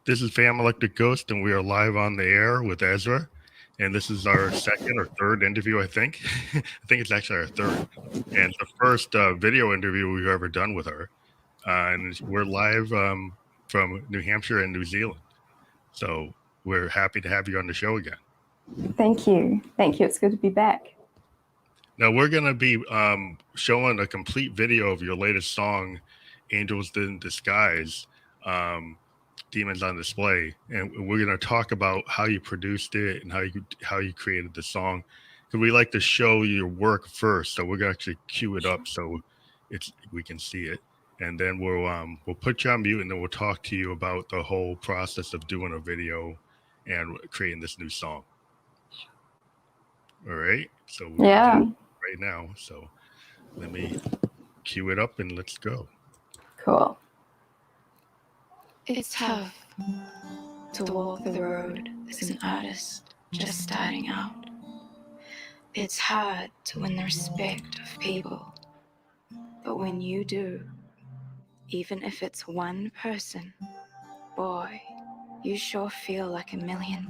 This is Fam Electric Ghost, and we are live on the air with Esraa. And this is our second or third interview, I think. I think it's actually our third. And the first video interview we've ever done with her. And we're live from New Hampshire and New Zealand. So we're happy to have you on the show again. Thank you. Thank you. It's good to be back. Now, we're going to be showing a complete video of your latest song, Angels in Disguise. Demons on Display, and we're going to talk about how you produced it and how you created the song. Because we like to show your work first, so we're going to actually cue it up so we can see it, and then we'll put you on mute, and then we'll talk to you about the whole process of doing a video and creating this new song. All right, so we're gonna do it right now. So let me cue it up and let's go. Cool. It's tough to walk the road as an artist just starting out. It's hard to win the respect of people. But when you do, even if it's one person, boy, you sure feel like $1 million.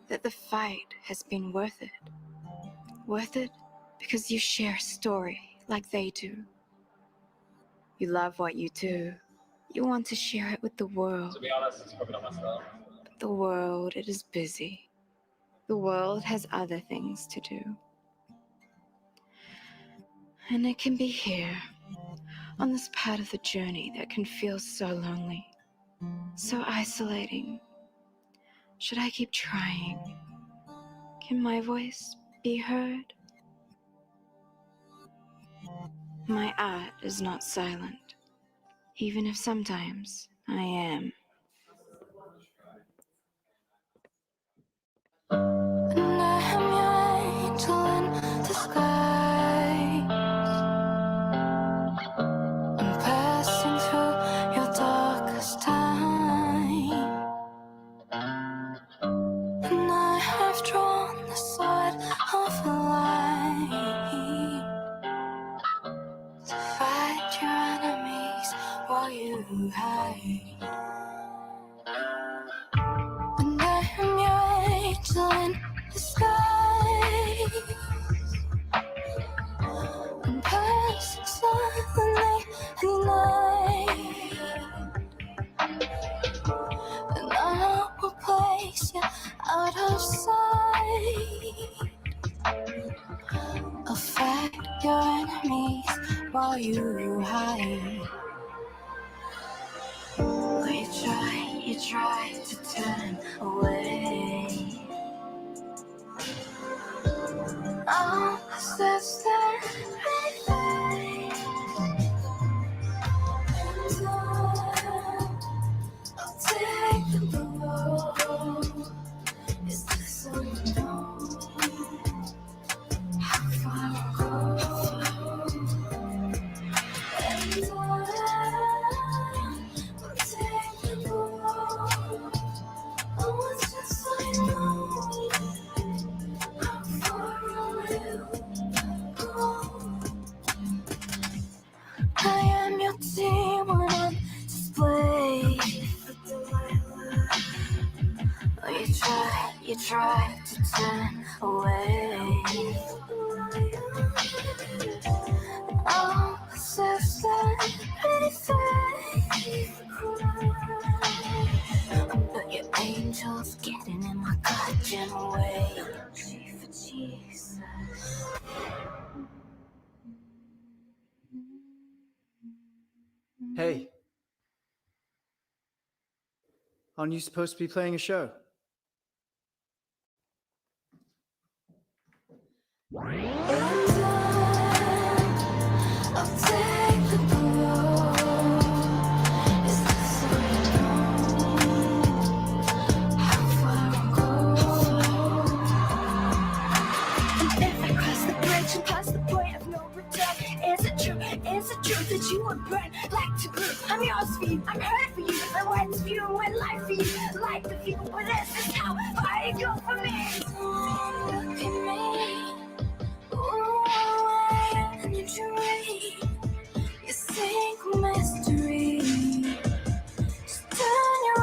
That the fight has been worth it. Worth it because you share a story like they do. You love what you do. You want to share it with the world. To be honest, it's probably not my style. But the world, it is busy. The world has other things to do. And it can be here, on this part of the journey that can feel so lonely, so isolating. Should I keep trying? Can my voice be heard? My art is not silent. Even if sometimes I am. And I am your angel in disguise. I'm passing through your darkest time. And I have drawn the sword of light to fight your enemies while you hide. And I am your angel in disguise. I'm passing silently at night. And I will place you out of sight. I'll fight your enemies while you hide. You try to turn away. I'll possess their faith. And I'll take the blow. Is this unknown? How far I'll go? And I'll take the blow. Oh, it's just I know how far I will go. I am your demon on display. You try to turn away. I'll possess that pretty face. But your angel's getting in my goddamn way. Jesus. Hey. Aren't you supposed to be playing a show? I'll take the blow. Is this unknown? How far I'll go? And if I cross the bridge and pass the point of no return, is it true? Is it true that you would burn like to glue? I'm yours for you, I'm hurt for you, I'm wet for you, and wet life for you, like the view. But this is how far you go for me. Look at me. Ooh, and you dream. You sing mystery. Just turn your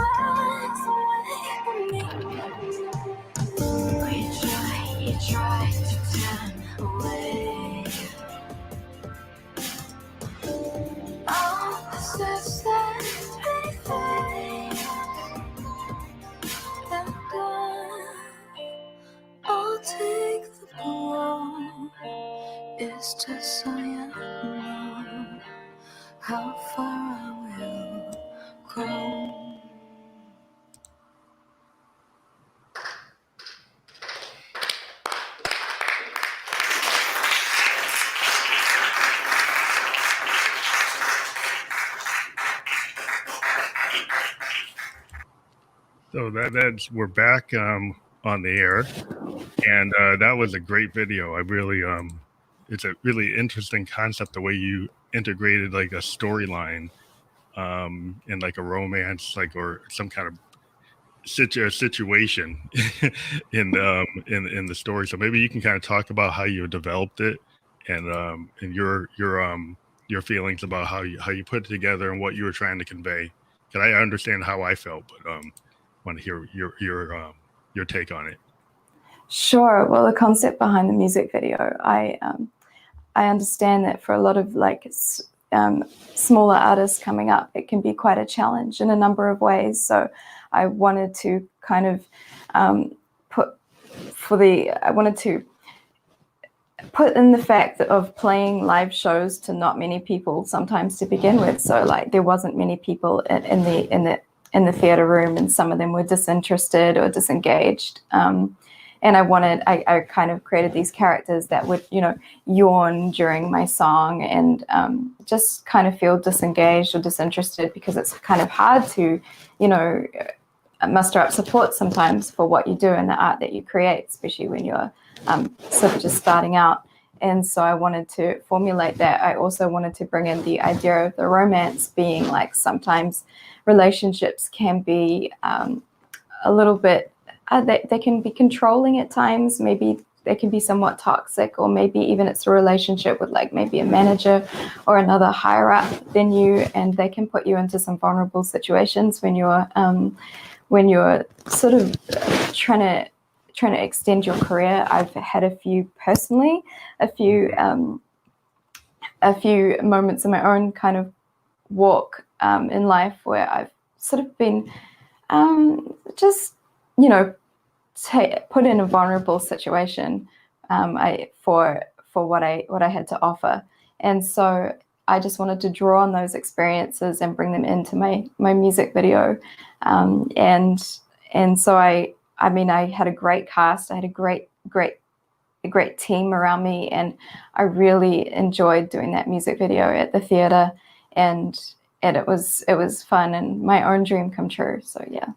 grow. So that's we're back on the air, and that was a great video. I really it's a really interesting concept the way you integrated like a storyline and like a romance, like or some kind of situation in the story. So maybe you can kind of talk about how you developed it and your feelings about how you put it together and what you were trying to convey. Because I understand how I felt, but want to hear your take on it. Sure. Well, the concept behind the music video, I understand that for a lot of like smaller artists coming up, it can be quite a challenge in a number of ways. So I wanted to kind of put in the fact of playing live shows to not many people sometimes to begin with. So like there wasn't many people in the theater room, and some of them were disinterested or disengaged. And I kind of created these characters that would, yawn during my song and just kind of feel disengaged or disinterested, because it's kind of hard to, muster up support sometimes for what you do and the art that you create, especially when you're sort of just starting out. And so I wanted to formulate that. I also wanted to bring in the idea of the romance being like sometimes relationships can be a little bit, they can be controlling at times. Maybe they can be somewhat toxic, or maybe even it's a relationship with like maybe a manager or another higher up than you, and they can put you into some vulnerable situations when you're sort of trying to extend your career. I've had a few moments in my own kind of walk in life where I've sort of been just put in a vulnerable situation for what I had to offer. And so I just wanted to draw on those experiences and bring them into my music video. And so I had a great cast. I had a great team around me, and I really enjoyed doing that music video at the theater, and it was fun and my own dream come true. So yeah.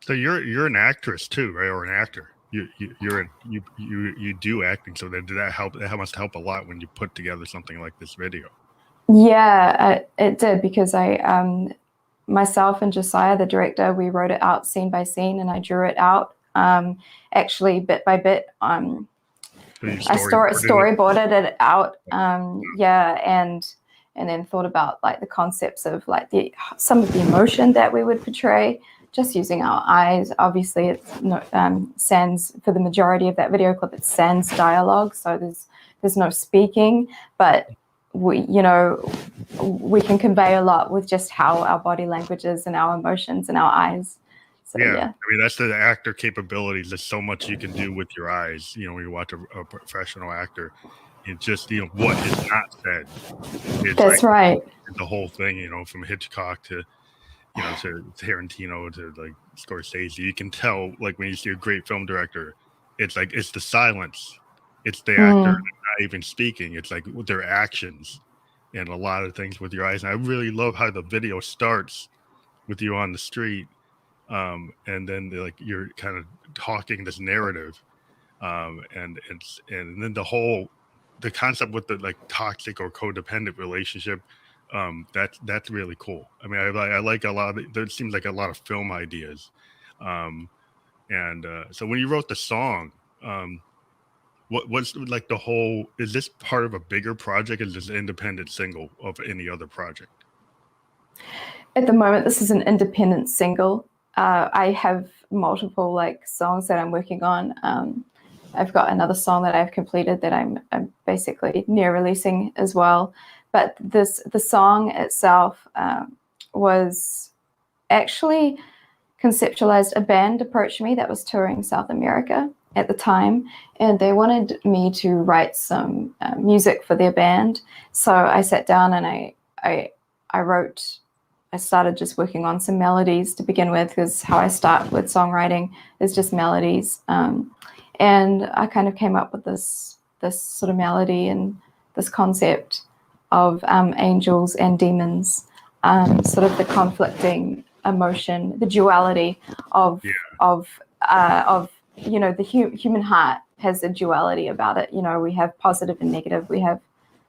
So you're an actress too, right? Or an actor. You do acting. So did that help? That must help a lot when you put together something like this video. Yeah, it did, because I myself and Josiah, the director, we wrote it out scene by scene, and I drew it out actually bit by bit. I storyboarded it out. And then thought about like the concepts of like some of the emotion that we would portray just using our eyes. Obviously, it's sans, for the majority of that video clip, it's sans dialogue, so there's no speaking, but we can convey a lot with just how our body language is and our emotions and our eyes. So, yeah. I mean, that's the actor capabilities. There's so much you can do with your eyes. When you watch a professional actor, it's just what is not said. That's like, right. The whole thing, from Hitchcock to to Tarantino to like Scorsese, you can tell like when you see a great film director, it's like it's the silence, it's the actor not even speaking. It's like their actions and a lot of things with your eyes. And I really love how the video starts with you on the street. And then you're kind of talking this narrative, and then the concept with the like toxic or codependent relationship, that's really cool. I mean, I like a lot of it. There seems like a lot of film ideas, so when you wrote the song, what's like the whole? Is this part of a bigger project? Is this an independent single of any other project? At the moment, this is an independent single. I have multiple like songs that I'm working on. I've got another song that I've completed that I'm basically near releasing as well. But the song itself was actually conceptualized. A band approached me that was touring South America at the time, and they wanted me to write some music for their band. So I sat down and I wrote I started just working on some melodies to begin with, because how I start with songwriting is just melodies. And I kind of came up with this sort of melody and this concept of angels and demons, sort of the conflicting emotion, the duality of you know, the human heart has a duality about it. You know, we have positive and negative, we have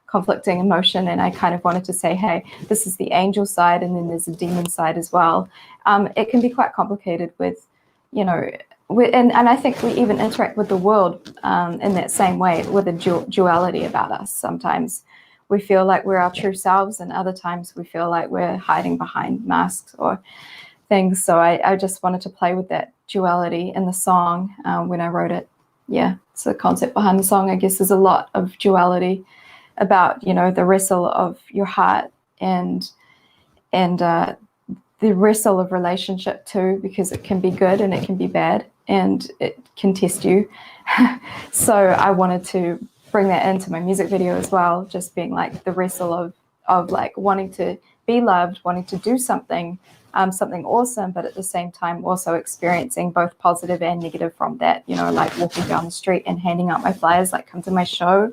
conflicting emotion, and I kind of wanted to say, hey, this is the angel side, and then there's a demon side as well. It can be quite complicated with, you know, and I think we even interact with the world in that same way, with a duality about us. Sometimes we feel like we're our true selves, and other times we feel like we're hiding behind masks or things. So I just wanted to play with that duality in the song when I wrote it. Yeah, so the concept behind the song, I guess, there's a lot of duality about, you know, the wrestle of your heart and the wrestle of relationship too, because it can be good and it can be bad and it can test you. So I wanted to bring that into my music video as well, just being like the wrestle of like wanting to be loved, wanting to do something awesome, but at the same time also experiencing both positive and negative from that, you know, like walking down the street and handing out my flyers, like, come to my show,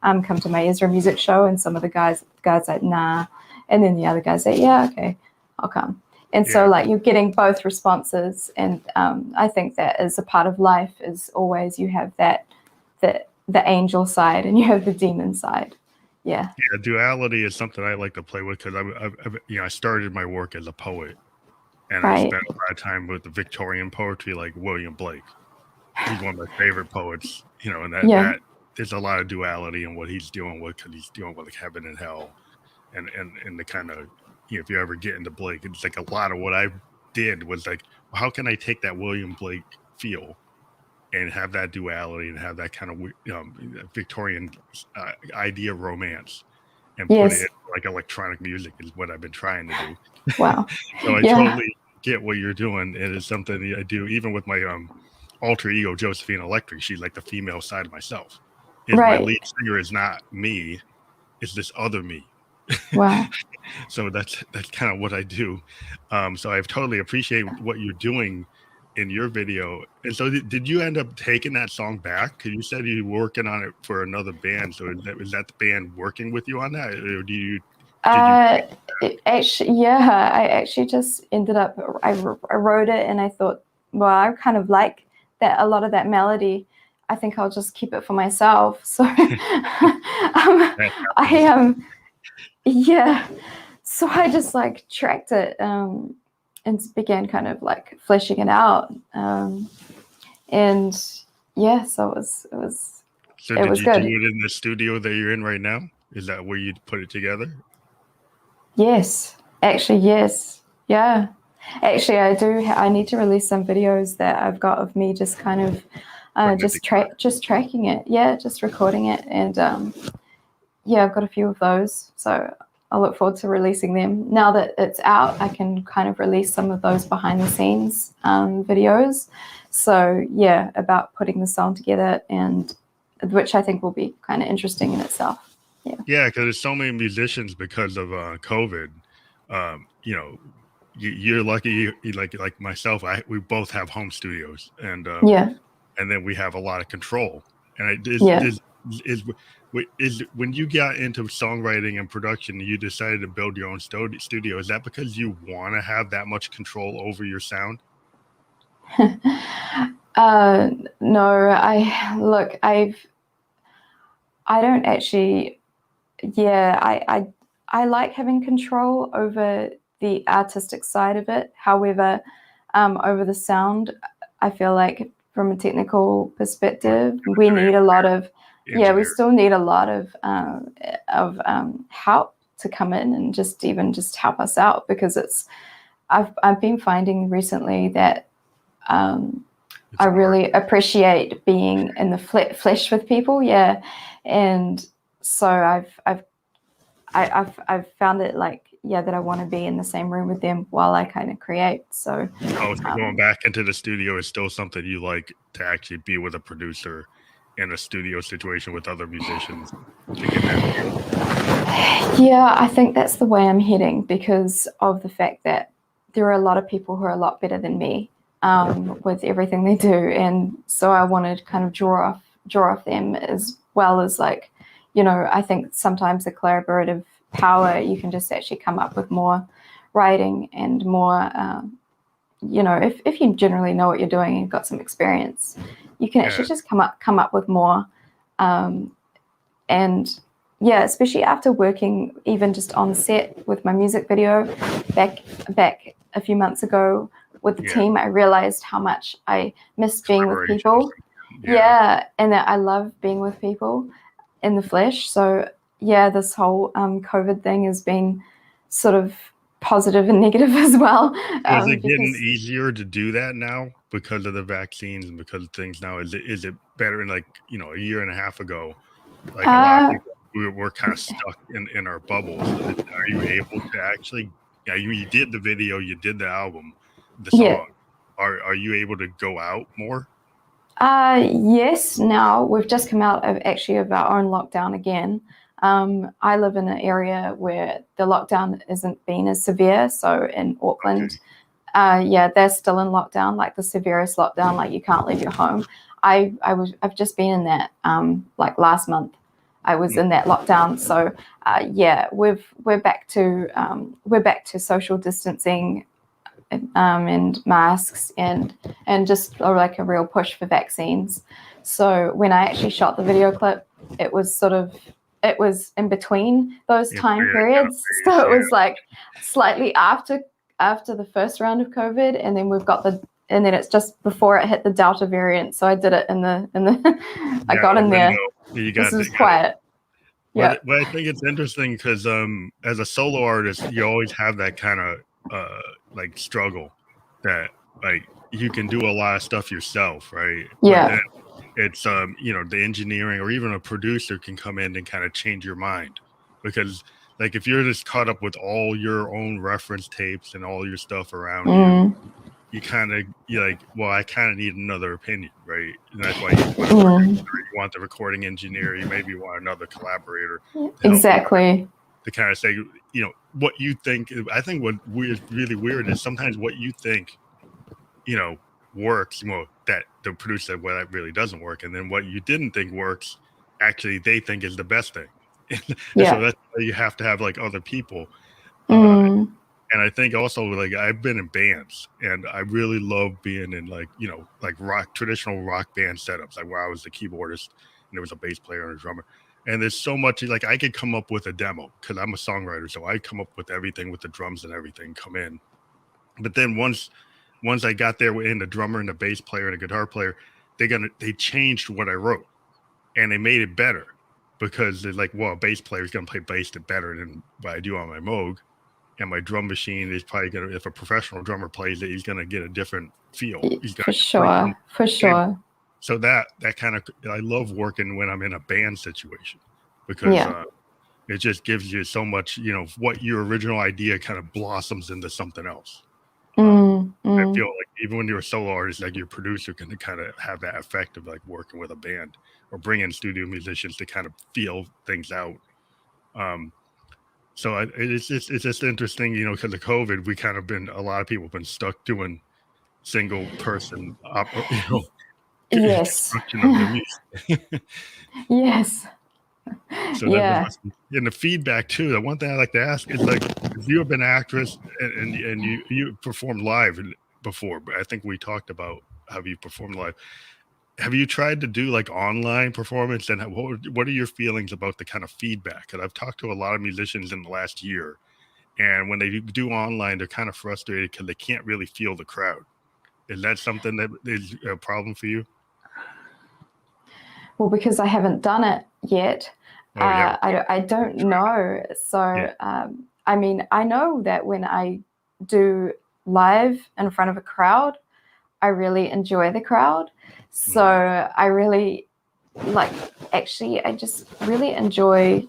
come to my Esraa Music show, and some of the guys like, nah, and then the other guys say, yeah, okay, I'll come. And so like you're getting both responses, and I think that is a part of life, is always you have that the angel side and you have the demon side. Yeah, duality is something I like to play with, because I started my work as a poet, and right. I spent a lot of time with the Victorian poetry, like William Blake. He's one of my favorite poets, you know, and that there's a lot of duality in what he's doing with, because he's dealing with like heaven and hell, and the kind of, you know, if you ever get into Blake, it's like a lot of what I did was like, well, how can I take that William Blake feel and have that duality and have that kind of Victorian idea of romance, and put it in like electronic music is what I've been trying to do. Wow. So I totally get what you're doing. It is something I do even with my alter ego Josephine Electric. She's like the female side of myself. My lead singer is not me, it's this other me. Wow. So that's kind of what I do. So I totally appreciate what you're doing in your video. And so did you end up taking that song back? Because you said you were working on it for another band. So is that the band working with you on that, or actually, I actually just ended up, I wrote it and I thought, well, I kind of like that, a lot of that melody. I think I'll just keep it for myself. So so I just like tracked it and began kind of like fleshing it out. And yeah, so it was So it did was you good. do it in the studio that you're in right now? Is that where you put it together? Yes, actually, yes. Yeah. Actually, I need to release some videos that I've got of me just kind of just tracking it. Yeah, just recording it. And I've got a few of those. So I look forward to releasing them. Now that it's out, I can kind of release some of those behind the scenes videos. So yeah, about putting the song together, and which I think will be kind of interesting in itself. Yeah, because there's so many musicians because of COVID. You know, you're lucky. Like myself, we both have home studios, and then we have a lot of control. And is when you got into songwriting and production, you decided to build your own studio. Is that because you want to have that much control over your sound? No, I don't actually. Yeah, I like having control over the artistic side of it. However, over the sound, I feel like from a technical perspective, we need a lot of we still need a lot of help to come in and just help us out, because I've been finding recently that I really appreciate being in the flesh with people. Yeah, and so I've found it like that I want to be in the same room with them while I kind of create. So going back into the studio is still something you like, to actually be with a producer in a studio situation with other musicians to get that feel? Yeah, I think that's the way I'm heading because of the fact that there are a lot of people who are a lot better than me with everything they do, and so I want to kind of draw off them, as well as, like, you know, I think sometimes the collaborative power, you can just actually come up with more writing and more, you know, if you generally know what you're doing and you've got some experience, you can actually just come up with more, and yeah, especially after working even just on set with my music video back a few months ago with the team, I realized how much I missed being with people. Yeah, and that I love being with people in the flesh. So yeah, this whole COVID thing has been sort of positive and negative as well. Is it getting easier to do that now because of the vaccines and because of things now? Is it better than, like, you know, a year and a half ago? Like, a lot of people, we're kind of stuck in our bubbles. Are you able to actually? Yeah, you did the video, you did the album, the song. Yeah. Are you able to go out more? Yes. Now we've just come out of our own lockdown again. I live in an area where the lockdown isn't been as severe. So in Auckland, yeah, they're still in lockdown, like the severest lockdown, like you can't leave your home. I've just been in that, like last month, I was in that lockdown. So yeah, we're back to social distancing, and masks and just like a real push for vaccines. So when I actually shot the video clip, it was in between those time periods. So it was like slightly after the first round of COVID, and then it's just before it hit the Delta variant. So I did it in the I got in there. This was quiet. Yeah. Well, I think it's interesting because as a solo artist, you always have that kind of like struggle that, like, you can do a lot of stuff yourself, right? Yeah. But it's you know, the engineering or even a producer can come in and kind of change your mind, because, like, if you're just caught up with all your own reference tapes and all your stuff around you kind of, you're like, well, I kind of need another opinion, right? And that's why you want the recording engineer, you maybe want another collaborator exactly to kind of say, you know, what you think. I think what is really weird is sometimes what you think, you know, works, well, that the producer said, well, that really doesn't work, and then what you didn't think works, actually they think is the best thing. Yeah. So that's why you have to have, like, other people. And I think also, like, I've been in bands and I really love being in, like, you know, like traditional rock band setups, like where I was the keyboardist and there was a bass player and a drummer. And there's so much, like, I could come up with a demo because I'm a songwriter. So I come up with everything with the drums and everything come in. But then once I got there in the drummer and the bass player and the guitar player, they changed what I wrote and they made it better, because they're like, well, a bass player is going to play bass better than what I do on my Moog. And my drum machine is probably going to, if a professional drummer plays it, he's going to get a different feel. For sure. And so that kind of, I love working when I'm in a band situation, because it just gives you so much, you know, what your original idea kind of blossoms into something else. I feel like even when you're a solo artist, like, your producer can kind of have that effect of, like, working with a band or bring in studio musicians to kind of feel things out. So it's just interesting, you know, because of COVID, we kind of a lot of people have been stuck doing single person, you know, construction of the music. Yes. So and the feedback too. The one thing I like to ask is, like, if you have been an actress and you performed live before, but I think we talked about how you performed live. Have you tried to do, like, online performance, and what are your feelings about the kind of feedback? Because I've talked to a lot of musicians in the last year, and when they do online, they're kind of frustrated because they can't really feel the crowd. Is that something that is a problem for you? Well, because I haven't done it yet, I don't know. So, I mean, I know that when I do live in front of a crowd, I really enjoy the crowd. So I really, like, actually, I just really enjoy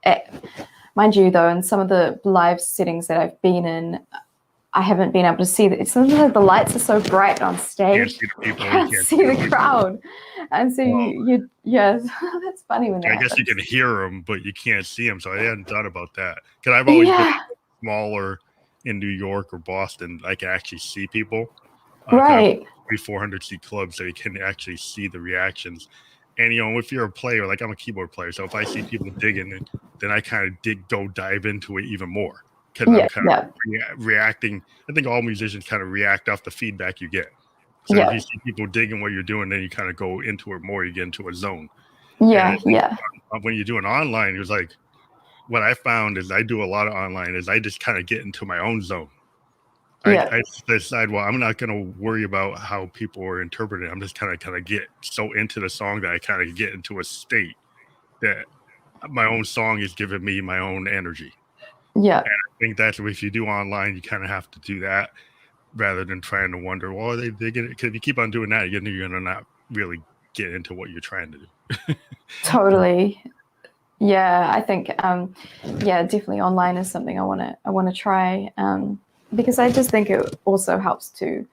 it. Mind you, though, in some of the live settings that I've been in, I haven't been able to see that. Sometimes the lights are so bright on stage, see the people, you can't see the crowd, and so yeah, that's funny when that I guess you happens. can hear them, but you can't see them. So I hadn't thought about that because I've always been smaller in New York or Boston. I can actually see people. Right. 400 seat club, so you can actually see the reactions. And if you're a player, like I'm a keyboard player, so if I see people digging it, then I kind of dive into it even more because I'm kind of reacting. I think all musicians kind of react off the feedback you get. So if you see people digging what you're doing, then you kind of go into it more. You get into a zone. Yeah, when you do an online, it was like what I found is I do a lot of online is I just kind of get into my own zone. I decide, well, I'm not going to worry about how people are interpreting. I'm just kind of get so into the song that I kind of get into a state that my own song is giving me my own energy. Yeah. And I think that's if you do online, you kind of have to do that rather than trying to wonder, well, they get it. Because if you keep on doing that, you're going to not really get into what you're trying to do. Totally. Yeah, I think, definitely online is something I want to try. Because I just think it also helps to,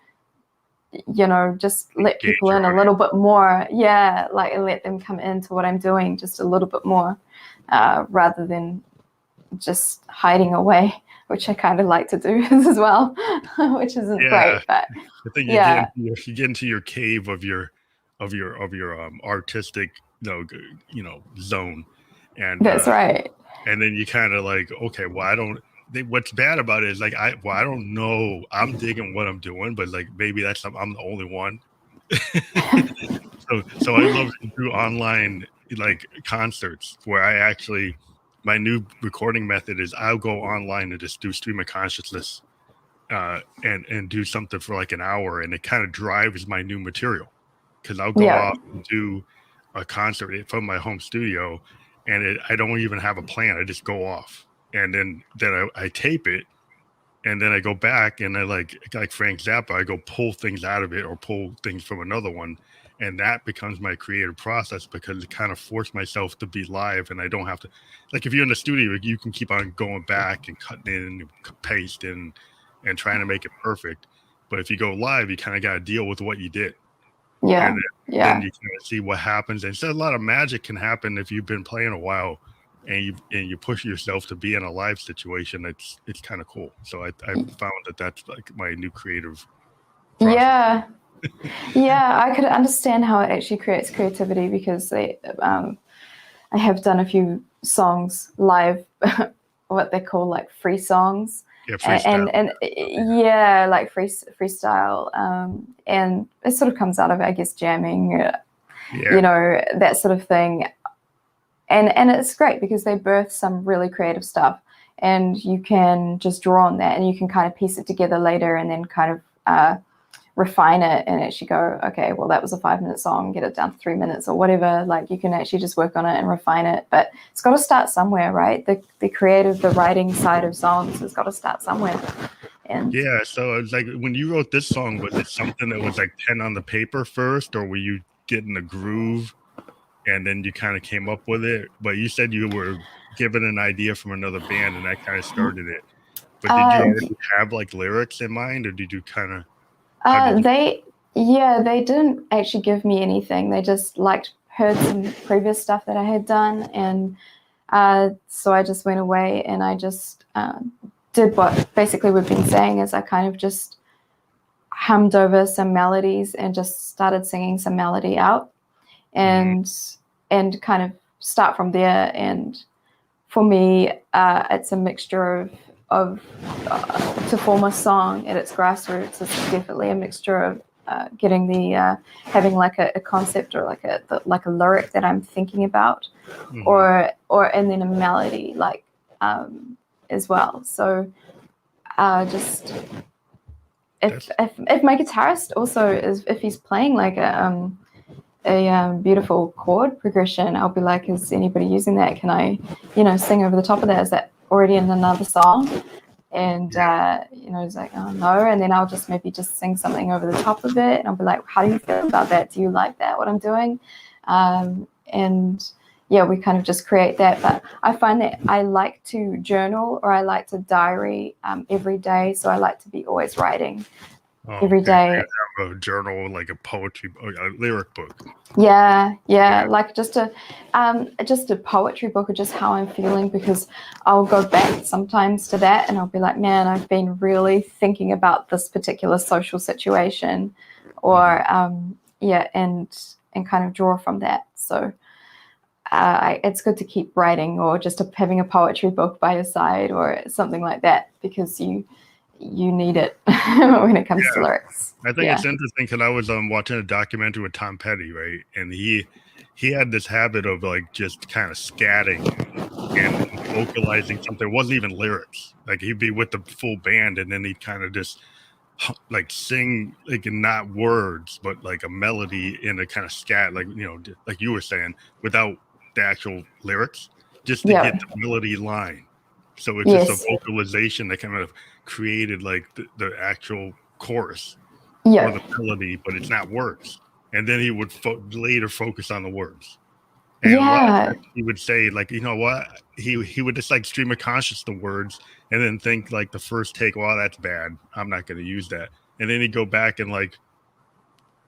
just let people in a little bit more. Yeah, like let them come into what I'm doing just a little bit more, rather than just hiding away, which I kind of like to do as well, which isn't great. But I think you get into your cave of your artistic zone, and that's right. And then you kind of like, okay, well, what's bad about it is like I don't know. I'm digging what I'm doing, but like maybe I'm the only one. so I love to do online like concerts where I actually my new recording method is I'll go online and just do stream of consciousness and do something for like an hour, and it kind of drives my new material because I'll go off and do a concert from my home studio, and I don't even have a plan. I just go off. And then I tape it, and then I go back and I like Frank Zappa, I go pull things out of it or pull things from another one. And that becomes my creative process because it kind of forced myself to be live. And I don't have to, like, if you're in the studio, you can keep on going back and cutting in and pasting and trying to make it perfect. But if you go live, you kind of got to deal with what you did. Yeah. And then you kind of see what happens. And so a lot of magic can happen if you've been playing a while. And you push yourself to be in a live situation. It's kind of cool. So I found that's like my new creative process. Yeah, I could understand how it actually creates creativity because I have done a few songs live, what they call like free songs. Yeah, freestyle. And like freestyle. And it sort of comes out of, I guess, jamming, that sort of thing. And it's great because they birth some really creative stuff, and you can just draw on that and you can kind of piece it together later and then kind of refine it and actually go, okay, well, that was a 5-minute song, get it down to 3 minutes or whatever. Like you can actually just work on it and refine it, but it's got to start somewhere, right? The creative, the writing side of songs has got to start somewhere. And so it's like when you wrote this song, was it something that was like pen on the paper first, or were you getting the groove and then you kind of came up with it? But you said you were given an idea from another band and that kind of started it. But did you already have like lyrics in mind, or did you kind of they didn't actually give me anything. They just heard some previous stuff that I had done, and so I just went away and I just did what basically we've been saying, is I kind of just hummed over some melodies and just started singing some melody out. And kind of start from there. And for me, it's a mixture of to form a song at its grassroots. It's definitely a mixture of getting the having like a concept or like a lyric that I'm thinking about, or and then a melody as well. So just if my guitarist also if he's playing like a beautiful chord progression, I'll be like, is anybody using that? Can I, sing over the top of that? Is that already in another song? And, he's like, oh, no. And then I'll just maybe just sing something over the top of it. And I'll be like, how do you feel about that? Do you like that, what I'm doing? And yeah, we kind of just create that. But I find that I like to journal, or I like to diary every day. So I like to be always writing every day. Have a journal, like a poetry, a lyric book. Yeah, like just a poetry book, or just how I'm feeling, because I'll go back sometimes to that and I'll be like, man, I've been really thinking about this particular social situation, or and kind of draw from that. So it's good to keep writing, or just having a poetry book by your side or something like that, because you need it when it comes to lyrics. I think it's interesting because I was watching a documentary with Tom Petty, right? And he had this habit of like just kind of scatting and vocalizing something. It wasn't even lyrics. Like he'd be with the full band and then he'd kind of just like sing, like not words, but like a melody in a kind of scat, like, you know, like you were saying, without the actual lyrics, just to get the melody line. So it's just a vocalization that kind of created like the actual chorus or the melody, but it's not words. And then he would later focus on the words. And a lot of times he would say, like, you know what? He would just like stream of conscious the words and then think like the first take, well, that's bad. I'm not going to use that. And then he'd go back and like,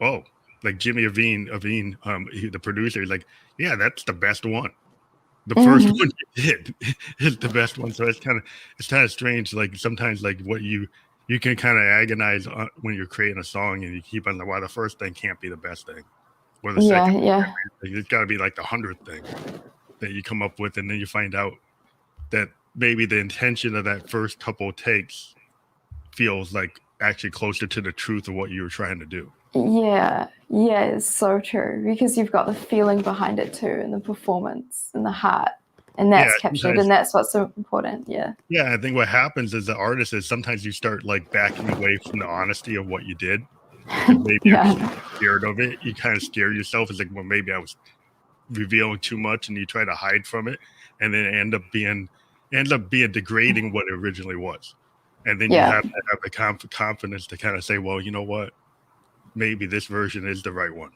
oh, like Jimmy Iovine, the producer, he's like, yeah, that's the best one. The first one you did is the best one. So it's kind of strange. Like sometimes like what you can kind of agonize on when you're creating a song and you keep on why the first thing can't be the best thing. Or the second thing. It's got to be like the 100th thing that you come up with. And then you find out that maybe the intention of that first couple of takes feels like actually closer to the truth of what you were trying to do. Yeah, it's so true, because you've got the feeling behind it too, and the performance and the heart, and that's captured, and that's what's so important. Yeah, I think what happens as the artist is sometimes you start like backing away from the honesty of what you did. Maybe you're scared of it. You kind of scare yourself. It's like, well, maybe I was revealing too much, and you try to hide from it, and then it ends up being degrading what it originally was. And then you have to have the confidence to kind of say, well, you know what? Maybe this version is the right one.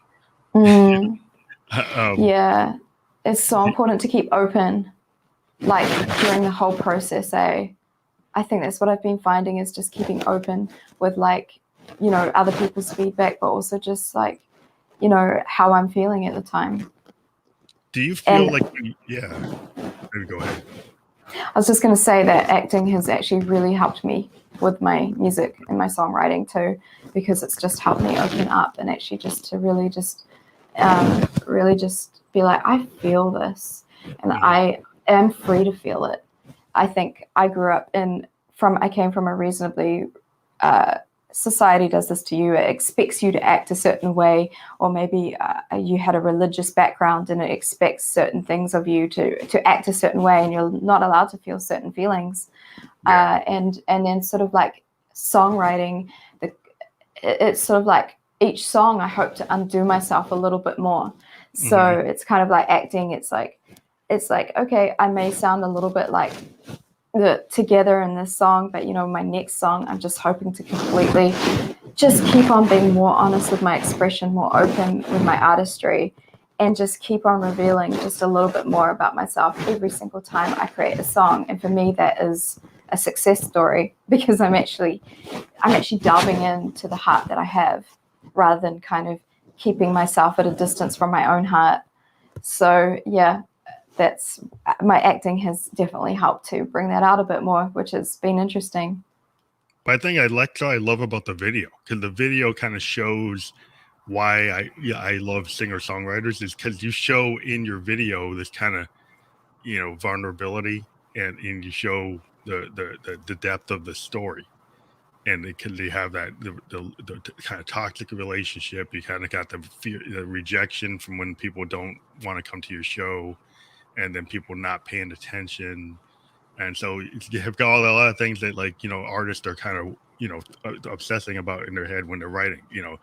It's so important to keep open, like during the whole process. I think that's what I've been finding, is just keeping open with, like, you know, other people's feedback, but also just like, you know, how I'm feeling at the time. Do you feel maybe go ahead. I was just going to say that acting has actually really helped me with my music and my songwriting too, because it's just helped me open up and actually just to really just be like, I feel this, and I am free to feel it. I think I came from a reasonably society does this to you. It expects you to act a certain way, or maybe you had a religious background and it expects certain things of you to act a certain way, and you're not allowed to feel certain feelings. And then sort of like songwriting, it's sort of like each song I hope to undo myself a little bit more. So it's kind of like acting. It's like, okay, I may sound a little bit like together in this song, but you know, my next song I'm just hoping to completely just keep on being more honest with my expression, more open with my artistry, and just keep on revealing just a little bit more about myself every single time I create a song. And for me, that is a success story, because I'm actually delving into the heart that I have, rather than kind of keeping myself at a distance from my own heart. So that's my acting has definitely helped to bring that out a bit more, which has been interesting. But I think I love about the video, because the video kind of shows why I love singer-songwriters, is because you show in your video this kind of, you know, vulnerability, and you show the depth of the story, and because they have that the kind of toxic relationship, you kind of got the fear, the rejection from when people don't want to come to your show, and then people not paying attention. And so you have got a lot of things that, like, you know, artists are kind of, you know, obsessing about in their head when they're writing, you know,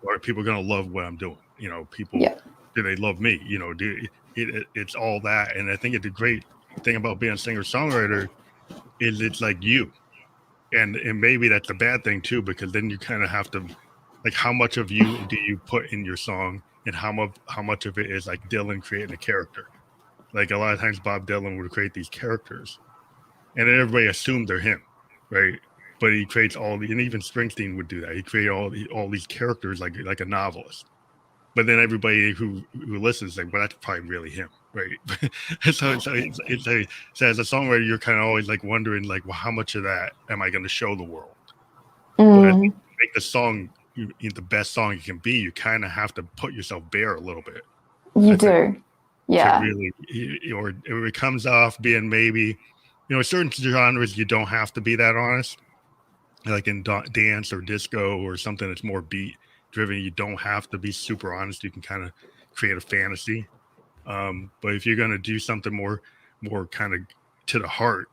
are people going to love what I'm doing? You know, people, do they love me? You know, it's all that. And I think the great thing about being a singer-songwriter is it's like you. And maybe that's a bad thing too, because then you kind of have to, like, how much of you do you put in your song, and how much of it is like Dylan creating a character? Like a lot of times Bob Dylan would create these characters and then everybody assumed they're him, right? But he creates and even Springsteen would do that. He created all these characters like a novelist. But then everybody who listens like, well, that's probably really him, right? so as a songwriter, you're kind of always like wondering like, well, how much of that am I going to show the world? But I think to make the song the best song you can be, you kind of have to put yourself bare a little bit. You do, yeah. To really, or it comes off being maybe, certain genres you don't have to be that honest. Like in dance or disco or something that's more beat driven, you don't have to be super honest. You can kind of create a fantasy. But if you're going to do something more kind of to the heart,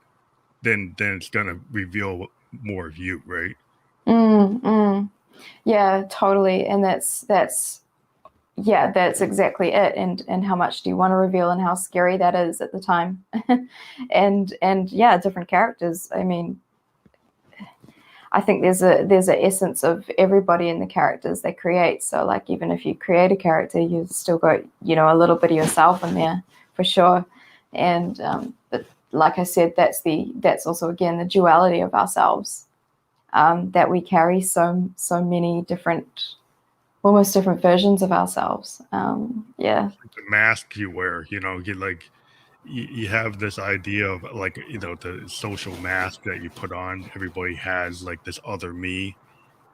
then it's going to reveal more of you, right? Yeah, totally. And that's exactly it. And how much do you want to reveal and how scary that is at the time. and yeah, different characters. I mean, I think there's an essence of everybody in the characters they create. So like, even if you create a character, you've still got, a little bit of yourself in there for sure. And, but like I said, that's also, again, the duality of ourselves, that we carry so many different, almost different versions of ourselves. Yeah. The mask you wear, you have this idea of like, the social mask that you put on. Everybody has like this other me.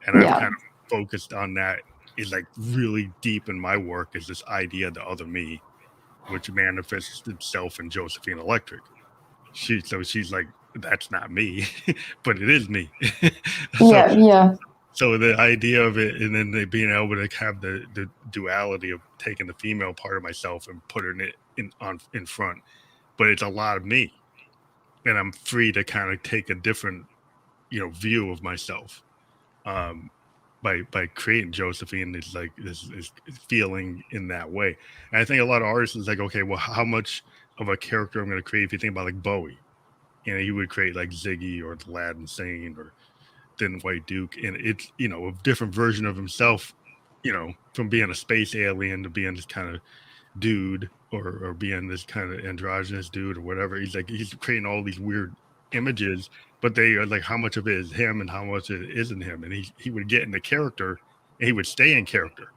And I've kind of focused on that is like really deep in my work is this idea of the other me, which manifests itself in Josephine Electric. She's like, that's not me, but it is me. So the idea of it, and then being able to have the duality of taking the female part of myself and putting it in front, but it's a lot of me, and I'm free to kind of take a different, view of myself, by creating Josephine. It's like this is feeling in that way, and I think a lot of artists is like, okay, well, how much of a character I'm going to create? If you think about like Bowie, he would create like Ziggy or the Aladdin Sane or Thin White Duke, and it's a different version of himself, from being a space alien to being this kind of dude or being this kind of androgynous dude or whatever. He's creating all these weird images, but they are like, how much of it is him and how much of it isn't him? And he would get in the character and he would stay in character.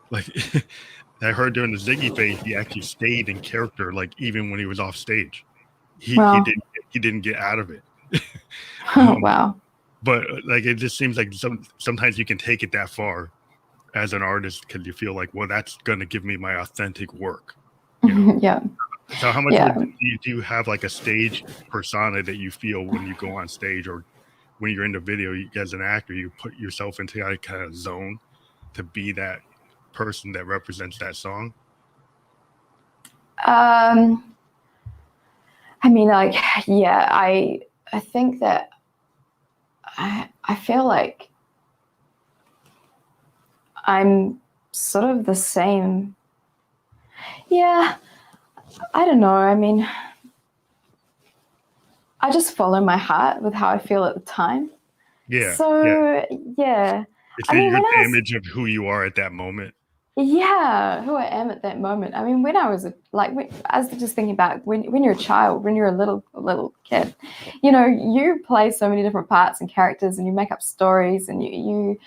Like I heard during the Ziggy phase, he actually stayed in character, like even when he was off stage. He didn't get out of it. Wow. But like, it just seems like sometimes you can take it that far as an artist because you feel like, well, that's going to give me my authentic work. Yeah. So how much do you have like a stage persona that you feel when you go on stage or when you're in the video as an actor, you put yourself into that kind of zone to be that person that represents that song? I mean, like, yeah, I think that I feel like I'm sort of the same. Yeah, I don't know. I mean, I just follow my heart with how I feel at the time. Yeah. So, yeah. It's the image of who you are at that moment. Yeah, who I am at that moment. I mean, when I was I was just thinking about when you're a child, when you're a little kid, you play so many different parts and characters, and you make up stories, and you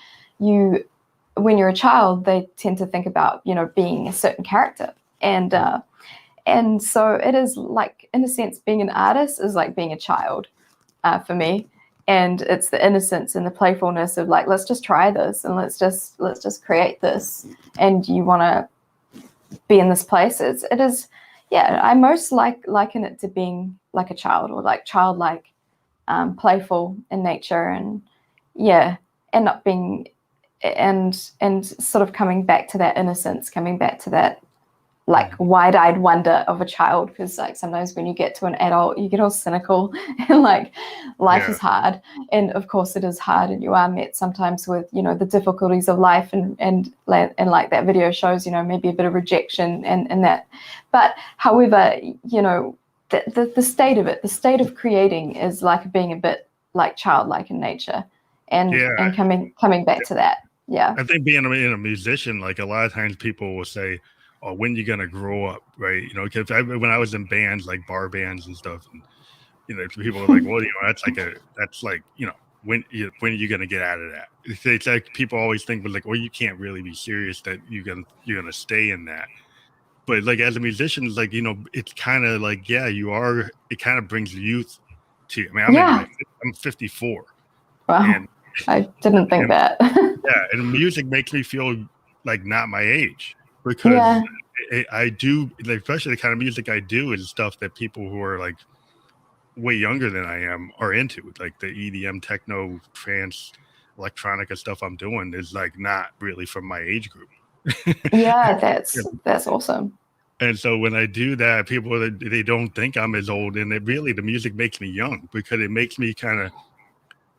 when you're a child, they tend to think about being a certain character, and so it is like, in a sense, being an artist is like being a child for me. And it's the innocence and the playfulness of like, let's just try this and let's just create this. And you want to be in this place. It is, yeah. I most liken it to being like a child, or like childlike, playful in nature, and not being, and sort of coming back to that innocence, coming back to that like wide-eyed wonder of a child, because like sometimes when you get to an adult you get all cynical and like life is hard, and of course it is hard, and you are met sometimes with the difficulties of life, and like that video shows maybe a bit of rejection and that, but however the state of it, the state of creating is like being a bit like childlike in nature, and coming back to that. I think being a musician, like a lot of times people will say, or when you're gonna grow up, right? You know, because when I was in bands like bar bands and stuff, and you know, people are like, well, you know, that's like, you know, when are you gonna get out of that? It's like people always think, but like, well, you can't really be serious that you're gonna stay in that. But like as a musician, it's like, you know, it's kind of like, yeah, you are. It kind of brings youth to you. I mean, I'm 54, Wow. and I didn't think that. yeah, and music makes me feel like not my age, because I do, like, especially the kind of music I do is stuff that people who are like way younger than I am are into. Like the EDM, techno, trance, electronica stuff I'm doing is like not really from my age group. Yeah, that's awesome. And so when I do that, people, they don't think I'm as old, and the music makes me young, because it makes me kind of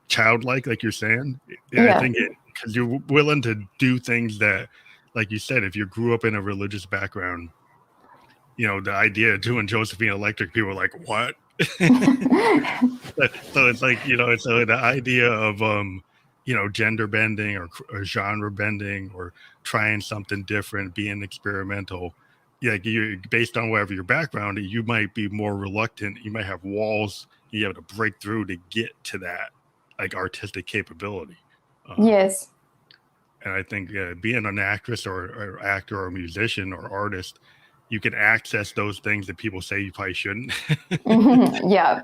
childlike, like you're saying. I think because you're willing to do things that, like you said, if you grew up in a religious background, you know, the idea of doing Josephine Electric, people are like, what? So it's like, you know, so the idea of you know, gender bending or genre bending or trying something different, being experimental, yeah, you, based on whatever your background, you might be more reluctant. You might have walls you have to break through to get to that like artistic capability. Yes. And I think being an actress or actor or musician or artist, you can access those things that people say you probably shouldn't. Yeah,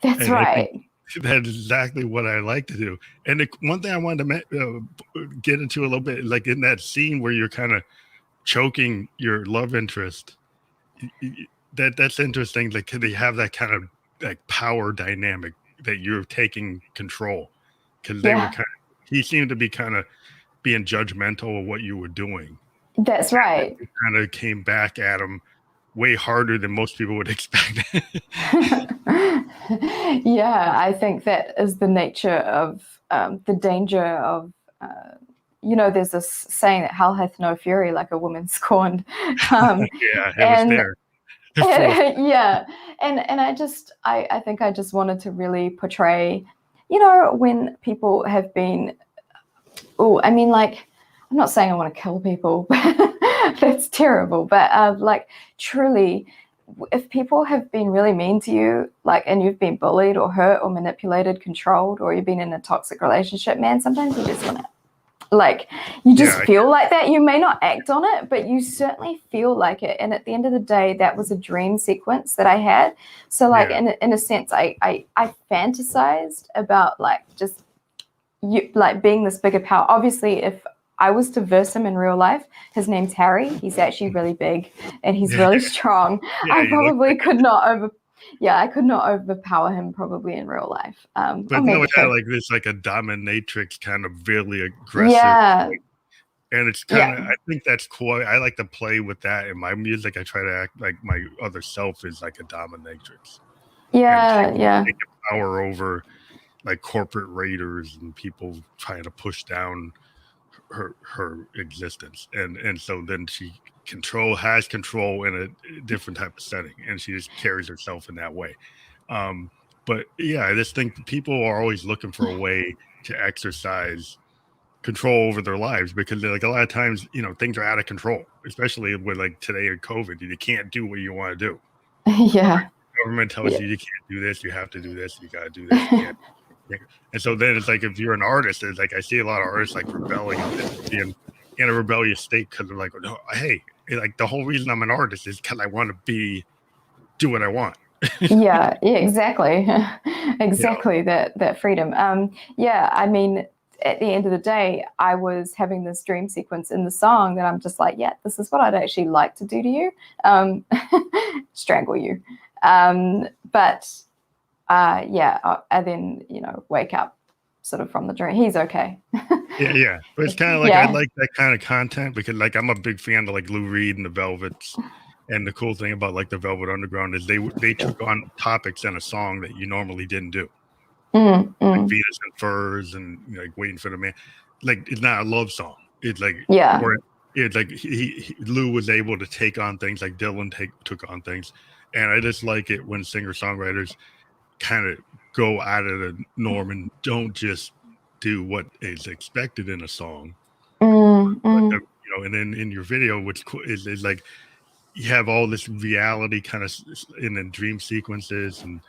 that's And right. That's exactly what I like to do. And the one thing I wanted to get into a little bit, like in that scene where you're kind of choking your love interest, that's interesting. Like, they have that kind of like power dynamic that you're taking control, because they were he seemed to be kind of being judgmental of what you were doing. That's right. It kind of came back at him way harder than most people would expect. Yeah, I think that is the nature of the danger of, you know, there's this saying that hell hath no fury like a woman scorned. Yeah, it was there. Yeah, and I think I just wanted to really portray, you know, when people have been, I mean, like, I'm not saying I want to kill people, that's terrible, but like, truly, if people have been really mean to you, like, and you've been bullied or hurt or manipulated, controlled, or you've been in a toxic relationship, man, sometimes you just want to, like, you just feel like that. You may not act on it, but you certainly feel like it. And at the end of the day, that was a dream sequence that I had. So like, in a sense, I fantasized about like just you, like, being this bigger power. Obviously, if I was to verse him in real life, his name's Harry. He's actually really big and he's really strong. I probably could not I could not overpower him probably in real life. But no, it's kind of like this, like a dominatrix kind of really aggressive. Yeah. And it's kind of, I think that's cool. I like to play with that in my music. I try to act like my other self is like a dominatrix. Take power over like corporate raiders and people trying to push down her existence. And so then she has control in a different type of setting, and she just carries herself in that way. But yeah, I just think people are always looking for a way to exercise control over their lives, because like a lot of times, you know, things are out of control, especially with like today in COVID. You can't do what you want to do. Yeah. The government tells you you can't do this, you have to do this, you got to do this. You can't. And so then it's like, if you're an artist, it's like I see a lot of artists like rebelling and being in a rebellious state because they're like, no, hey, like the whole reason I'm an artist is because I want to do what I want. yeah, exactly. Exactly, that freedom. Yeah, I mean, at the end of the day, I was having this dream sequence in the song that I'm just like, yeah, this is what I'd actually like to do to you. Strangle you. But and then, you know, wake up sort of from the dream. He's okay. Yeah. But it's kind of like, I like that kind of content because like I'm a big fan of like Lou Reed and the Velvets. And the cool thing about like the Velvet Underground is they took on topics in a song that you normally didn't do. Like Venus and Furs and, you know, like Waiting for the Man. Like, it's not a love song. It's like, or it's like Lou was able to take on things like Dylan took on things. And I just like it when singer-songwriters kind of go out of the norm and don't just do what is expected in a song. But you know, and then in your video, which is like you have all this reality kind of in the dream sequences, and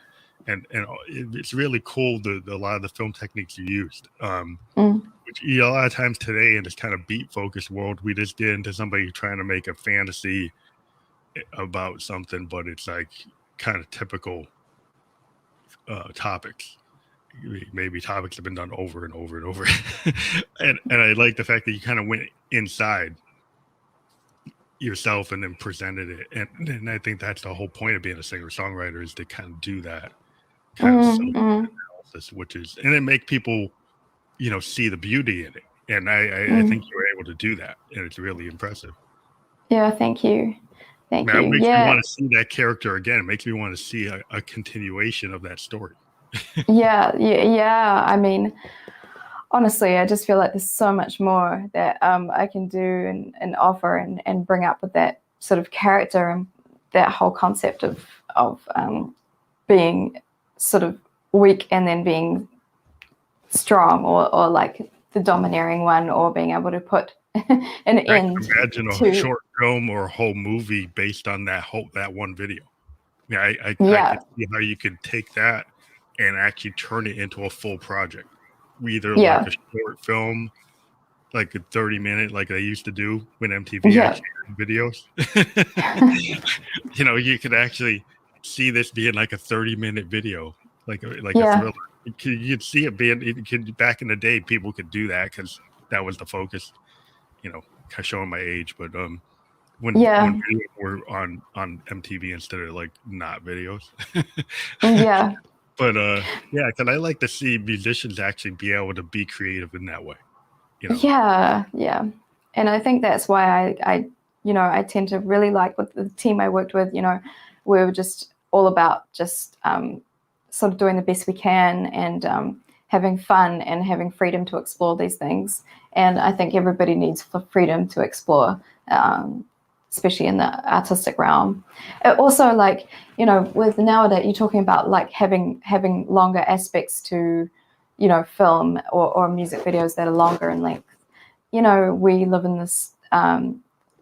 it's really cool a lot of the film techniques you used. Which a lot of times today in this kind of beat focused world, we just get into somebody trying to make a fantasy about something, but it's like kind of typical topics. Maybe topics have been done over and over and over. and I like the fact that you kind of went inside yourself and then presented it. And I think that's the whole point of being a singer-songwriter, is to kind of do that kind of self-analysis, which is, and then make people, you know, see the beauty in it. And I think you were able to do that, and it's really impressive. Yeah, thank you. Thank you. It makes me want to see that character again. It makes me want to see a continuation of that story. Yeah. I mean, honestly, I just feel like there's so much more that I can do and offer and bring up with that sort of character and that whole concept of being sort of weak and then being strong, or like the domineering one, or being able to put an end. Imagine a short film or a whole movie based on that one video. Yeah, I can see how you could take that and actually turn it into a full project. Either like a short film, like a 30-minute, like they used to do when MTV actually had videos. You know, you could actually see this being like a 30-minute video, like a thriller. You'd see it being, back in the day, people could do that because that was the focus. You know, kind of showing my age, but when videos were on MTV instead of like not videos. But because I like to see musicians actually be able to be creative in that way. You know? Yeah. And I think that's why I tend to really like with the team I worked with. You know, we were just all about just sort of doing the best we can and having fun and having freedom to explore these things. And I think everybody needs freedom to explore, especially in the artistic realm. Also, like, you know, with nowadays, you're talking about like having longer aspects to, you know, film or music videos that are longer in length. You know, we live in this, a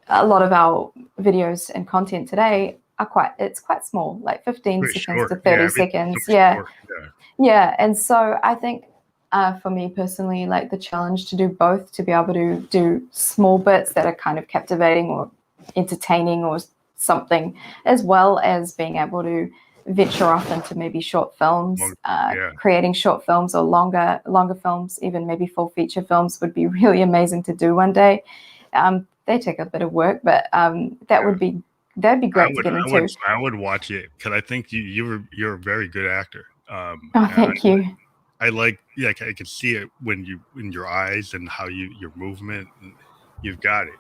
lot of our videos and content today are quite small, like 15 seconds to 30 seconds. Yeah. And so I think for me personally, like the challenge to do both, to be able to do small bits that are kind of captivating or entertaining or something, as well as being able to venture off into maybe short films, creating short films or longer films, even maybe full feature films would be really amazing to do one day. They take a bit of work, but that'd be great to get into. I would watch it because I think you're a very good actor. Thank you. I like, I can see it in your eyes and how your movement, and you've got it.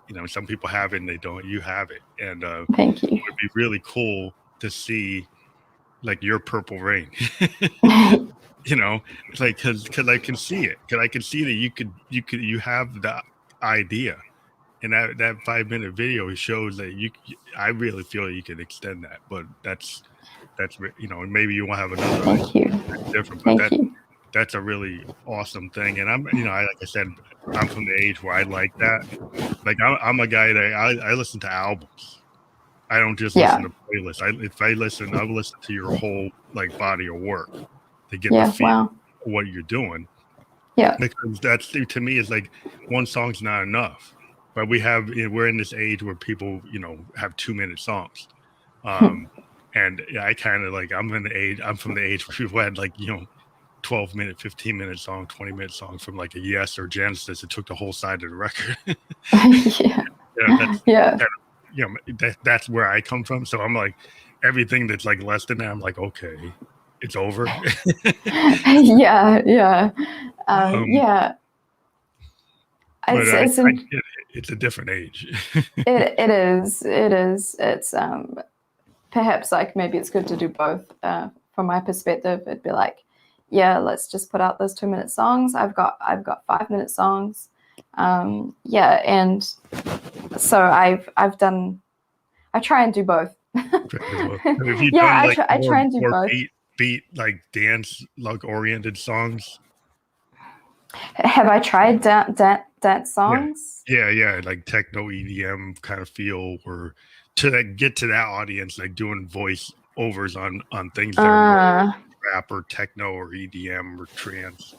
You know, some people have it and they don't. You have it, and thank you. It would be really cool to see, like, your Purple Rain. You know, it's like because I can see it. Because I can see that you have the idea, and that 5-minute video shows that I really feel that you can extend that. But that's you know, and maybe you won't have another. Thank you. Different, but that's a really awesome thing. And I'm, you know, like I said, I'm from the age where I like that. Like I'm a guy that I listen to albums. I don't just listen to playlists. If I listen, I'll listen to your whole like body of work to get the feel of what you're doing. Yeah, because that's, to me, is like one song's not enough. But we're in this age where people, you know, have 2-minute songs. And I kind of like, I'm from the age where people had like, you know, 12-minute, 15-minute song, 20-minute song from like a Yes or Genesis. It took the whole side of the record. That's where I come from. So I'm like, everything that's like less than that, I'm like, okay, it's over. It's a different age. It is. It's perhaps like maybe it's good to do both. From my perspective, it'd be like, let's just put out those 2-minute songs. I've got 5-minute songs. And so I try and do both. I try and do both. Beat like dance like oriented songs. Have I tried dance songs? Yeah, like techno EDM kind of feel, or to get to that audience, like doing voice overs on things that are more rap or techno or EDM or trance,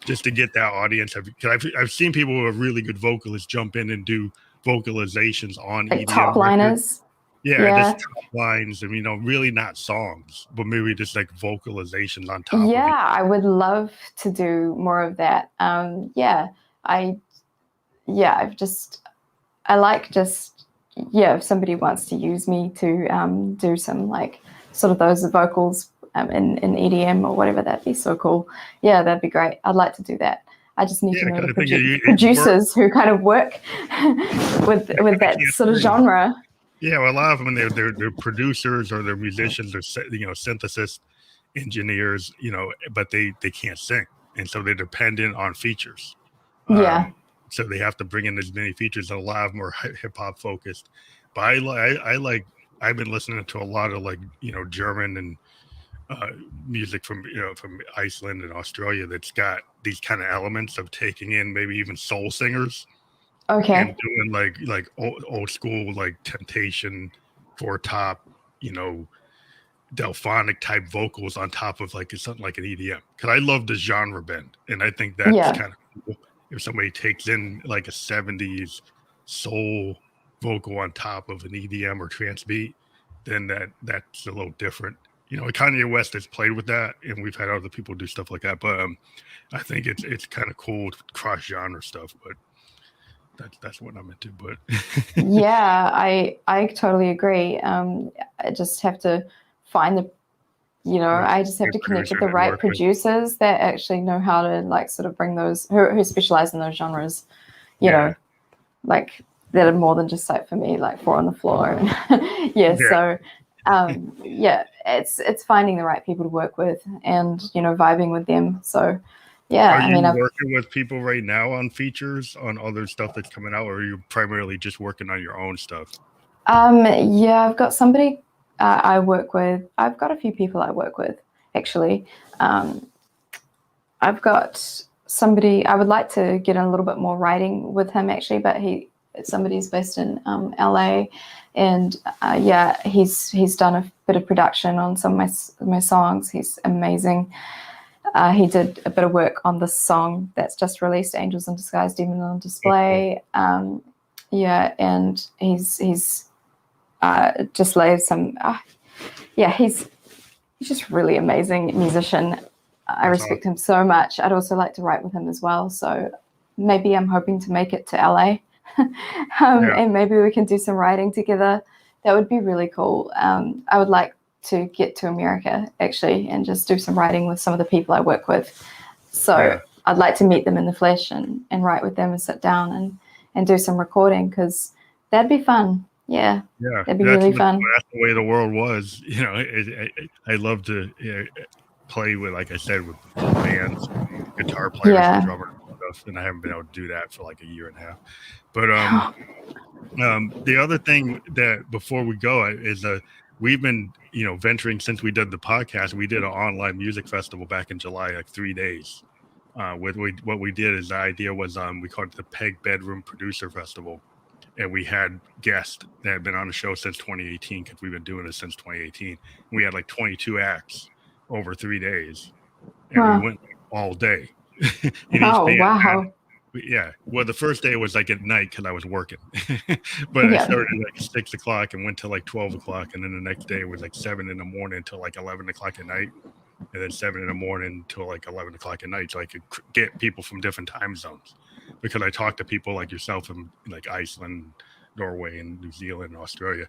just to get that audience. I've seen people who are really good vocalists jump in and do vocalizations on like EDM top liners. Yeah, just top lines, and really not songs, but maybe just like vocalizations on top of it. I would love to do more of that. I like just if somebody wants to use me to do some like sort of those vocals in EDM or whatever, that'd be so cool. Yeah, that'd be great. I'd like to do that. I just need to know the producers who kind of work with that sort of genre. Yeah, well, a lot of them, they're producers or they're musicians or synthesis engineers, but they can't sing, and so they're dependent on features. So they have to bring in as many features. A lot of them are hip hop focused, but I've been listening to a lot of German and music from Iceland and Australia that's got these kind of elements of taking in maybe even soul singers. Okay. And doing like old school like Temptation, Four Top, Delphonic type vocals on top of something like an EDM. Because I love the genre bend, and I think that's kind of cool. If somebody takes in like a 70s soul vocal on top of an EDM or trance beat, then that's a little different. Kanye West has played with that, and we've had other people do stuff like that. But I think it's kind of cool cross genre stuff. But that's what I'm into. But yeah, I totally agree. I just have to find I just have to connect with the right producers that actually know how to sort of bring those who specialize in those genres. You know, like that are more than just for me, like Four on the Floor. So it's finding the right people to work with and vibing with them. So are you working with people right now on features on other stuff that's coming out, or are you primarily just working on your own stuff? I've got somebody I work with. I've got a few people I work with actually. I've got somebody I would like to get in a little bit more writing with him actually, but somebody's based in LA, and he's done a bit of production on some of my songs. He's amazing. He did a bit of work on this song that's just released, Angels in Disguise, Demon on Display. And he's just laid some, he's just really amazing musician. I respect him so much. I'd also like to write with him as well. So maybe I'm hoping to make it to LA and maybe we can do some writing together. That would be really cool. I would like to get to America actually and just do some writing with some of the people I work with. So I'd like to meet them in the flesh and write with them and sit down and do some recording, because that'd be fun. That'd be really fun. That's the way the world was. I love to play with, like I said, with bands, guitar players, and drummers and stuff, and I haven't been able to do that for like a year and a half. But the other thing that before we go is we've been venturing since we did the podcast. We did an online music festival back in July, like 3 days. What we did is the idea was we called it the Peg Bedroom Producer Festival, and we had guests that had been on the show since 2018, because we've been doing this since 2018. We had like 22 acts over 3 days, and we went all day. Wow. Well, the first day was like at night because I was working, but I started at like 6 o'clock and went till like 12 o'clock, and then the next day was like 7 in the morning till like 11 o'clock at night, and then 7 in the morning till like 11 o'clock at night, so I could get people from different time zones, because I talked to people like yourself in like Iceland, Norway, and New Zealand, and Australia,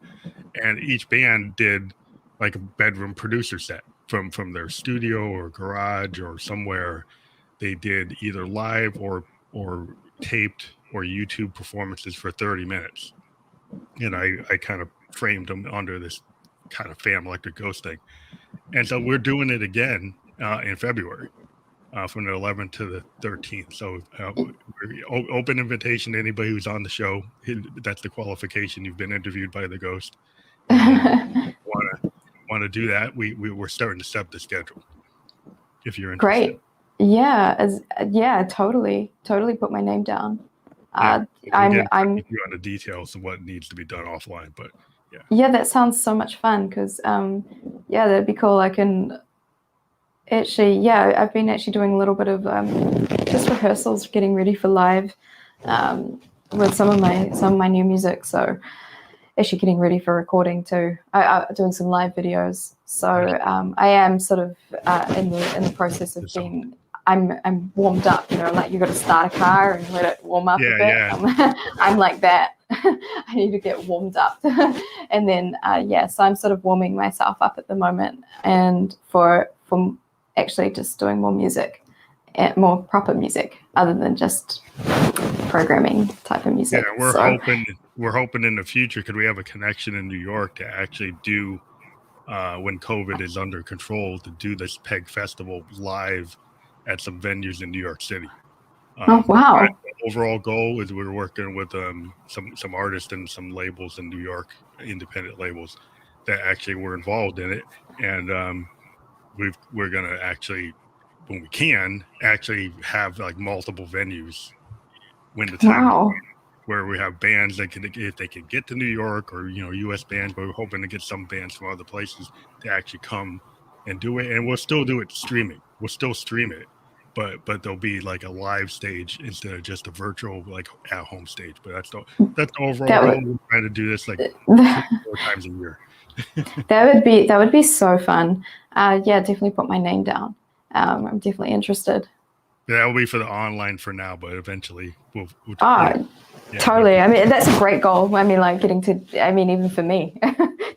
and each band did like a bedroom producer set from their studio or garage or somewhere. They did either live or taped or YouTube performances for 30 minutes. And I kind of framed them under this kind of Phantom Electric Ghost thing. And so we're doing it again in February from the 11th to the 13th. So open invitation to anybody who's on the show. That's the qualification. You've been interviewed by the Ghost. Want to do that? We're starting to set the schedule if you're interested. Great. Yeah, totally put my name down. Yeah, I'm you on the details of what needs to be done offline, but yeah. Yeah, that sounds so much fun because yeah, that'd be cool. I can actually, yeah, I've been actually doing a little bit of just rehearsals, getting ready for live with some of my new music. So actually getting ready for recording too. Doing some live videos. So I am sort of in the process of being. I'm warmed up. Like you got to start a car and let it warm up a bit. Yeah. I'm like that. I need to get warmed up, and then so I'm sort of warming myself up at the moment, and for actually just doing more music, more proper music, other than just programming type of music. Yeah, we're hoping in the future, could we have a connection in New York to actually do when COVID is under control, to do this Peg Festival live at some venues in New York City. Oh wow! The overall goal is we're working with some artists and some labels in New York, independent labels that actually were involved in it, and we're gonna actually, when we can, actually have like multiple venues when the time is where we have bands that can, if they can get to New York, or U.S. bands, but we're hoping to get some bands from other places to actually come and do it, and we'll still do it streaming. We'll still stream it, but there'll be like a live stage instead of just a virtual like at home stage. But that's the overall goal. We're trying to do this like 3 or 4 times a year. That would be so fun. Yeah, definitely put my name down. I'm definitely interested. That will be for the online for now, but eventually we'll totally. I mean, that's a great goal. I mean, like even for me,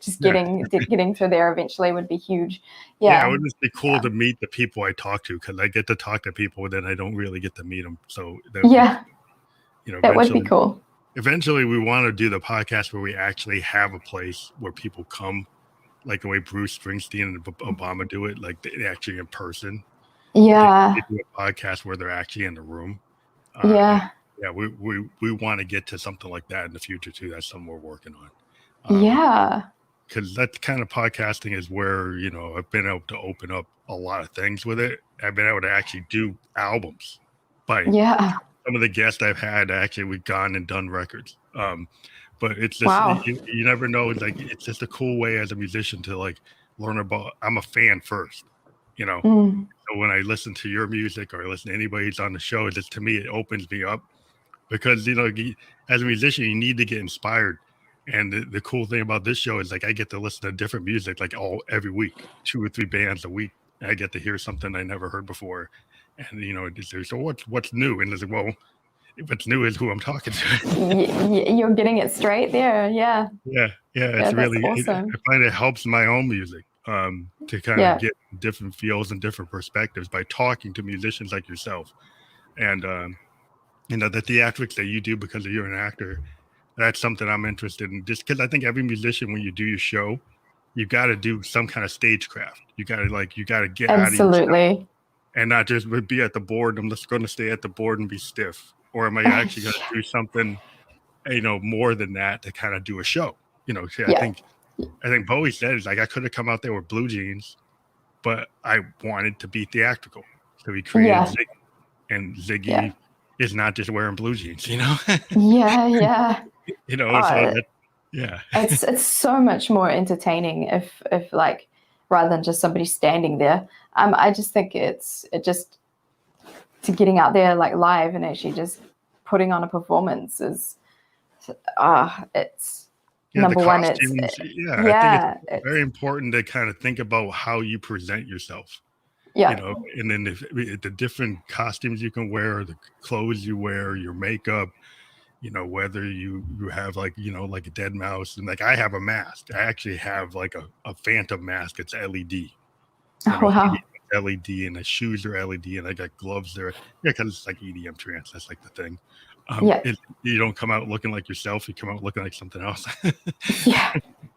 just getting to there eventually would be huge. Yeah, it would just be cool to meet the people I talk to, because I get to talk to people, then I don't really get to meet them. So that would be cool. Eventually, we want to do the podcast where we actually have a place where people come, like the way Bruce Springsteen and Obama do it, like they actually in person. Yeah, they do a podcast where they're actually in the room. We want to get to something like that in the future too. That's something we're working on. Because that kind of podcasting is where I've been able to open up a lot of things with it. I've been able to actually do albums by some of the guests I've had. Actually, we've gone and done records. But it's just you never know. Like, it's just a cool way as a musician to like learn about. I'm a fan first, So when I listen to your music or I listen to anybody's on the show, to me it opens me up, because as a musician you need to get inspired. And the cool thing about this show is like I get to listen to different music like every week, 2 or 3 bands a week. And I get to hear something I never heard before, and so what's new? And it's like, well, what's new is who I'm talking to. You're getting it straight there. Yeah. It's really awesome. I find it helps my own music to kind of get different feels and different perspectives by talking to musicians like yourself. And the theatrics that you do, because you're an actor, that's something I'm interested in, just because I think every musician, when you do your show, you got to do some kind of stagecraft. You got to get out of yourself and not just be at the board. I'm just going to stay at the board and be stiff, or am I actually going to do something more than that to kind of do a show? I think Bowie said, it's like, I could have come out there with blue jeans, but I wanted to be theatrical. So he created Ziggy. And Ziggy is not just wearing blue jeans, It's so much more entertaining if like, rather than just somebody standing there. I just think it's just to getting out there like live and actually just putting on a performance is it's number one. I think it's very important to kind of think about how you present yourself. And then the different costumes you can wear, the clothes you wear, your makeup, whether you have like a dead mouse, and like I have a mask. I actually have like a phantom mask. It's LED. LED, and the shoes are LED, and I got gloves there. Because it's like EDM trance. That's like the thing. You don't come out looking like yourself. You come out looking like something else.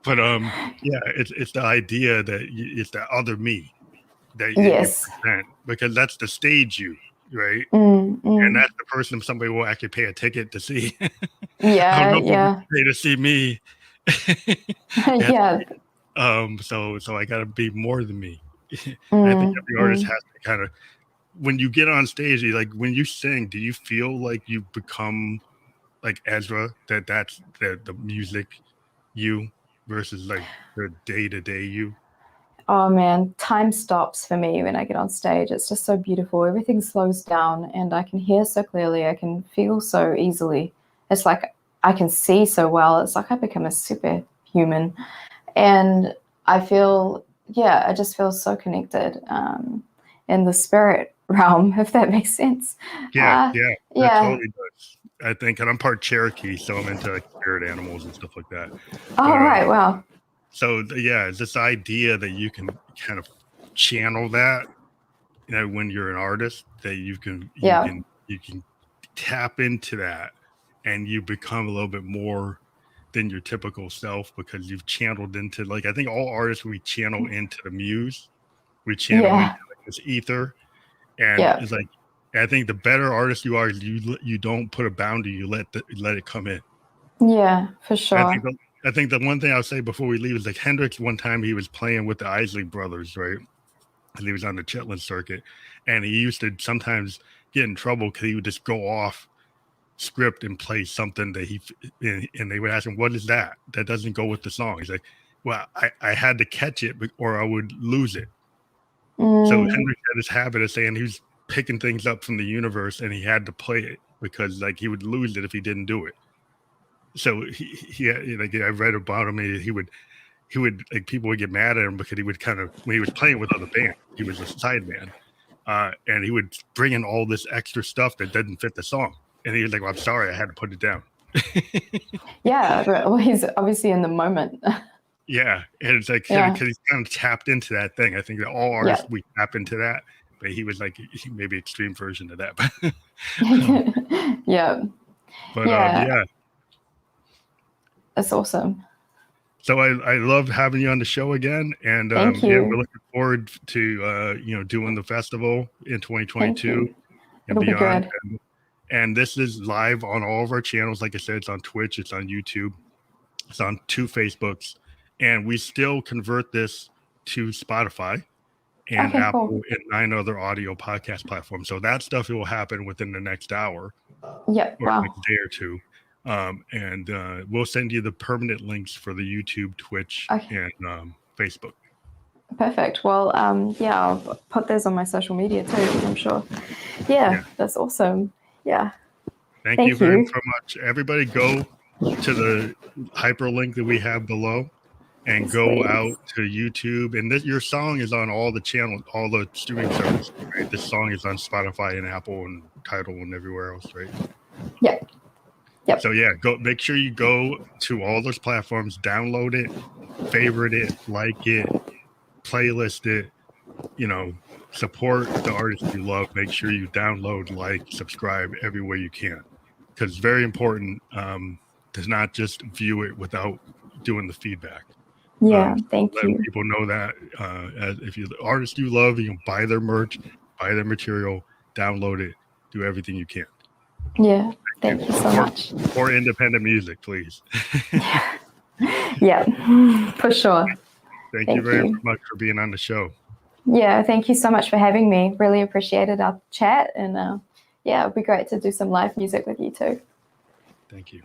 But it's the idea that it's the other me that you present, because that's the stage you, right? And that's the person somebody will actually pay a ticket to see. Pay to see me. So I got to be more than me. I think every artist has to kind of when you get on stage, like when you sing, do you feel like you become like Esraa, that's the music you versus like the day-to-day you? Oh man, time stops for me when I get on stage. It's just so beautiful. Everything slows down and I can hear so clearly. I can feel so easily. It's like I can see so well. It's like I become a superhuman. And I feel, I just feel so connected in the spirit realm, if that makes sense. That totally does. I think, and I'm part Cherokee, so I'm into like spirit animals and stuff like that. Oh, right, wow. So it's this idea that you can kind of channel that, when you're an artist, that you can tap into that, and you become a little bit more than your typical self because you've channeled into, like, I think all artists, we channel into the muse, we channel into like this ether, and it's like, I think the better artist you are, you don't put a boundary, you let it come in. Yeah, for sure. I think the one thing I'll say before we leave is like Hendrix, one time he was playing with the Isley brothers, right? And he was on the Chitlin circuit, and he used to sometimes get in trouble because he would just go off script and play something that and they would ask him, what is that? That doesn't go with the song. He's like, well, I had to catch it or I would lose it. So Hendrix had this habit of saying he was picking things up from the universe and he had to play it because like he would lose it if he didn't do it. So he like, I read about him, he would like, people would get mad at him because he would kind of, when he was playing with other bands, he was a sideman, and he would bring in all this extra stuff that didn't fit the song, and he was like, well, I'm sorry, I had to put it down. Well, he's obviously in the moment. And it's like, because he's kind of tapped into that thing. I think that all artists, we tap into that, but he was like maybe extreme version of that. That's awesome. So I love having you on the show again, and Thank you. we're looking forward to doing the festival in 2022 and It'll beyond. Be good. And this is live on all of our channels. Like I said, it's on Twitch, it's on YouTube, it's on 2 Facebooks, and we still convert this to Spotify and Apple and 9 other audio podcast platforms. So that stuff will happen within the next hour, or next day or two. And we'll send you the permanent links for the YouTube, Twitch, and Facebook. Perfect. Well, I'll put those on my social media too, I'm sure. That's awesome. Thank you very much. Everybody go to the hyperlink that we have below and go out to YouTube. And your song is on all the channels, all the streaming services, right? This song is on Spotify and Apple and Tidal and everywhere else, right? Yep. So go, make sure you go to all those platforms, download it, favorite it, like it, playlist it, support the artists you love. Make sure you download, like, subscribe everywhere you can, because it's very important to not just view it without doing the feedback. Thank you. Let people know that if you're the artist you love, you can buy their merch, buy their material, download it, do everything you can. Thank you so much. For independent music, please. For sure. Thank you very much for being on the show. Thank you so much for having me. Really appreciated our chat, and it'd be great to do some live music with you too. Thank you.